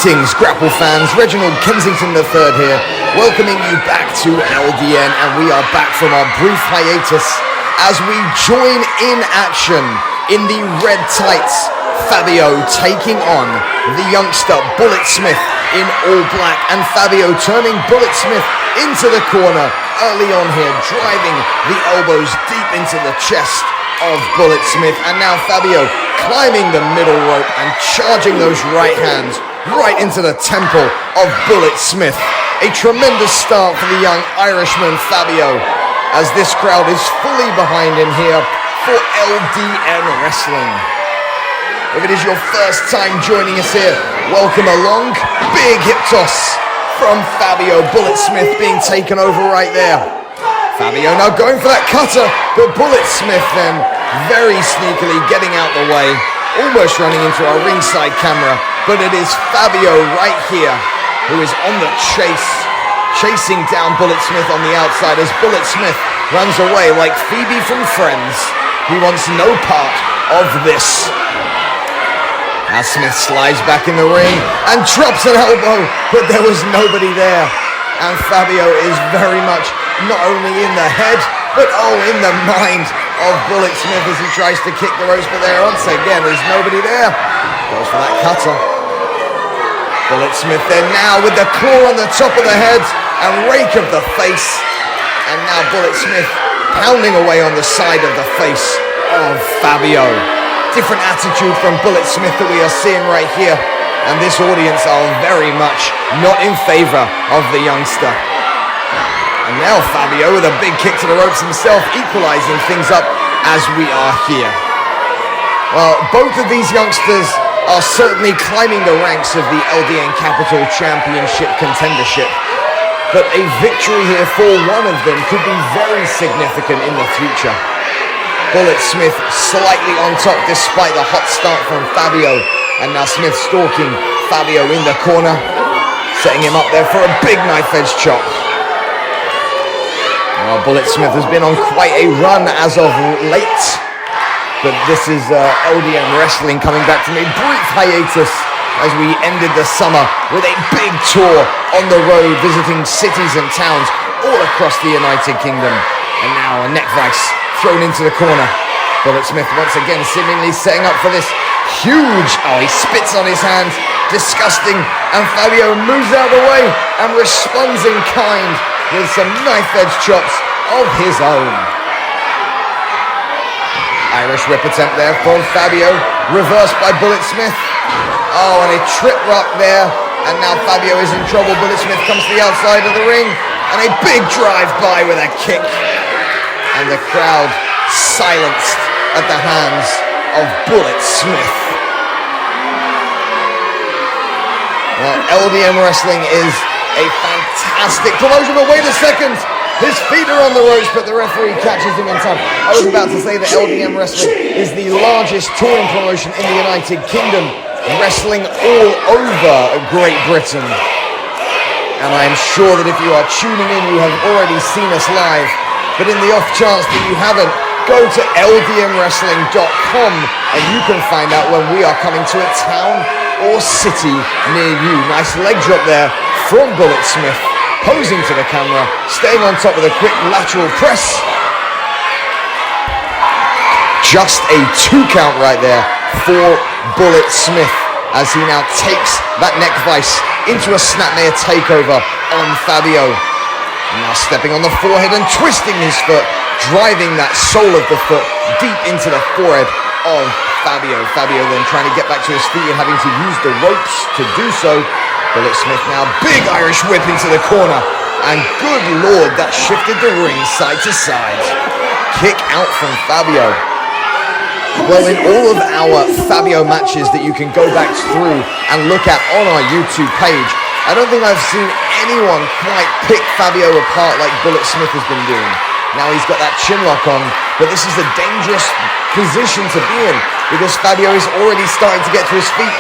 Greetings, grapple fans. Reginald Kensington III here, welcoming you back to LDN, and we are back from our brief hiatus as we join in action in the red tights. Fabio taking on the youngster Bullet Smyth in all black, and Fabio turning Bullet Smyth into the corner early on here, driving the elbows deep into the chest of Bullet Smyth, and now Fabio climbing the middle rope and charging those right hands right into the temple of Bullet Smyth. A tremendous start for the young Irishman Fabio, as this crowd is fully behind him here for LDN Wrestling. If it is your first time joining us here, welcome along. Big hip toss from Fabio. Bullet Smyth being taken over right there. Fabio now going for that cutter, but Bullet Smyth then very sneakily getting out the way, almost running into our ringside camera, but it is Fabio right here who is on the chase, chasing down Bullet Smyth on the outside as Bullet Smyth runs away like Phoebe from Friends. He wants no part of this. Now Smyth slides back in the ring and drops an elbow, but there was nobody there. And Fabio is very much not only in the head, but in the mind of Bullet Smyth as he tries to kick the ropes, but there once again there's nobody there. Goes for that cutter. Bullet Smyth then now with the claw on the top of the head and rake of the face. And now Bullet Smyth pounding away on the side of the face of Fabio. Different attitude from Bullet Smyth that we are seeing right here. And this audience are very much not in favor of the youngster. And now Fabio with a big kick to the ropes himself, equalizing things up as we are here. Well, both of these youngsters are certainly climbing the ranks of the LDN Capital Championship contendership. But a victory here for one of them could be very significant in the future. Bullet Smyth slightly on top despite the hot start from Fabio. And now Smyth stalking Fabio in the corner, setting him up there for a big knife edge chop. Well, Bullet Smyth has been on quite a run as of late, but this is LDN Wrestling coming back from a brief hiatus as we ended the summer with a big tour on the road, visiting cities and towns all across the United Kingdom. And now a neck vice thrown into the corner. Bullet Smyth once again seemingly setting up for this huge, he spits on his hand, disgusting, and Fabio moves out of the way and responds in kind with some knife edge chops of his own. Irish whip attempt there from Fabio, reversed by Bullet Smyth. And a trip rock there, and now Fabio is in trouble. Bullet Smyth comes to the outside of the ring, and a big drive-by with a kick. And the crowd silenced at the hands of Bullet Smyth. Well, LDN Wrestling is a fantastic promotion, but wait a second! His feet are on the ropes, but the referee catches him in time. I was about to say that LDN Wrestling is the largest touring promotion in the United Kingdom, wrestling all over Great Britain. And I am sure that if you are tuning in, you have already seen us live. But in the off chance that you haven't, go to ldnwrestling.com and you can find out when we are coming to a town or city near you. Nice leg drop there from Bullet Smyth, posing to the camera, staying on top with a quick lateral press. Just a 2 count right there for Bullet Smyth as he now takes that neck vice into a snapmare takeover on Fabio. Now stepping on the forehead and twisting his foot, driving that sole of the foot deep into the forehead of Fabio. Fabio then trying to get back to his feet and having to use the ropes to do so. Bullet Smyth now, big Irish whip into the corner. And good lord, that shifted the ring side to side. Kick out from Fabio. Well, in all of our Fabio matches that you can go back through and look at on our YouTube page, I don't think I've seen anyone quite pick Fabio apart like Bullet Smyth has been doing. Now he's got that chin lock on, but this is a dangerous position to be in because Fabio is already starting to get to his feet.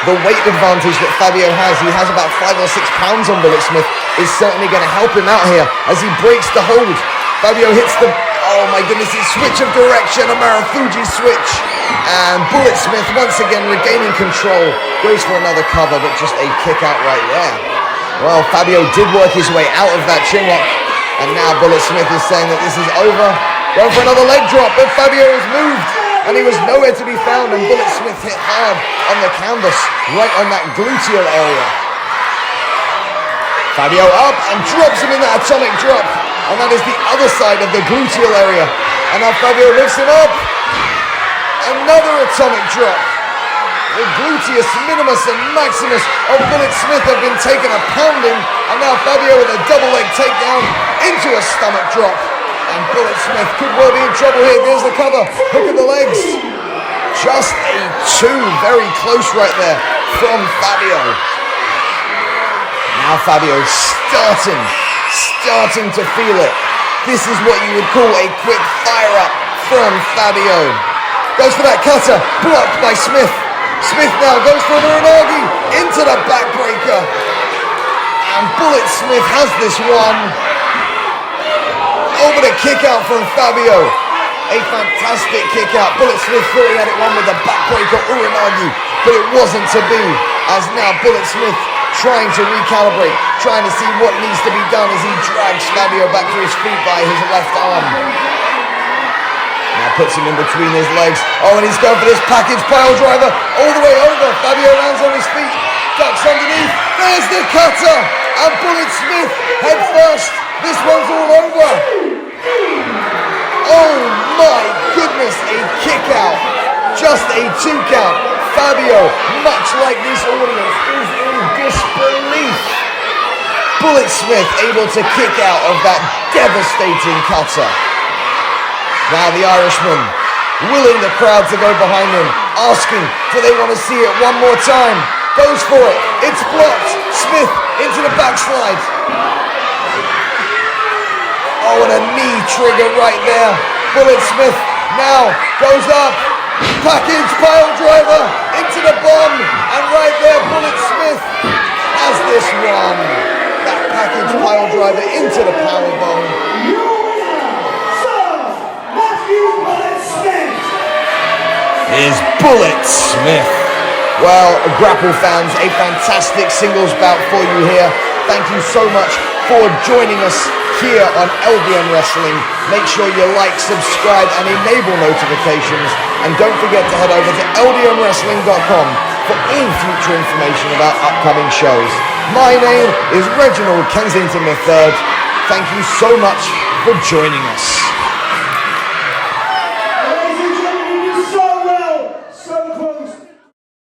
The weight advantage that Fabio has, he has about 5 or 6 pounds on Bullet Smyth, is certainly going to help him out here as he breaks the hold. Fabio hits the, oh my goodness, his switch of direction, a Marufuji switch. And Bullet Smyth once again regaining control, goes for another cover, but just a kick out right there. Well, Fabio did work his way out of that chin lock, and now Bullet Smyth is saying that this is over. Going for another leg drop, but Fabio has moved, and he was nowhere to be found, and Bullet Smyth hit hard on the canvas, right on that gluteal area. Fabio up and drops him in that atomic drop, and that is the other side of the gluteal area. And now Fabio lifts him up. Another atomic drop. The gluteus minimus and maximus of Bullet Smyth have been taken a pounding, and now Fabio with a double leg takedown into a stomach drop. And Bullet Smyth could well be in trouble here. There's the cover, hook of the legs. Just a 2, very close right there from Fabio. Now Fabio starting to feel it. This is what you would call a quick fire up from Fabio. Goes for that cutter, blocked by Smyth. Smyth now goes for an Uranagi into the backbreaker. And Bullet Smyth has this one. Over the kick out from Fabio. A fantastic kick out. Bullet Smyth thought he had it won with the backbreaker Uranagi, but it wasn't to be, as now Bullet Smyth trying to recalibrate, trying to see what needs to be done as he drags Fabio back to his feet by his left arm. Now puts him in between his legs. Oh, and he's going for this package pile driver all the way over. Fabio lands on his feet, ducks underneath. There's the cutter, and Bullet Smyth head first. This one's all over. Oh my goodness, a kick out. Just a 2 count. Fabio, much like this audience, is in disbelief. Bullet Smyth able to kick out of that devastating cutter. Now the Irishman willing the crowd to go behind him, asking, do they want to see it one more time? Goes for it. It's blocked. Smyth into the backslide. Oh, and a knee trigger right there. Bullet Smyth now goes up. Package pile driver into the bomb. And right there, Bullet Smyth has this one. That package pile driver into the powerbomb. Is Bullet Smyth. Well, Grapple fans, a fantastic singles bout for you here. Thank you so much for joining us here on LDN Wrestling. Make sure you like, subscribe, and enable notifications. And don't forget to head over to ldnwrestling.com for all future information about upcoming shows. My name is Reginald Kensington III. Thank you so much for joining us.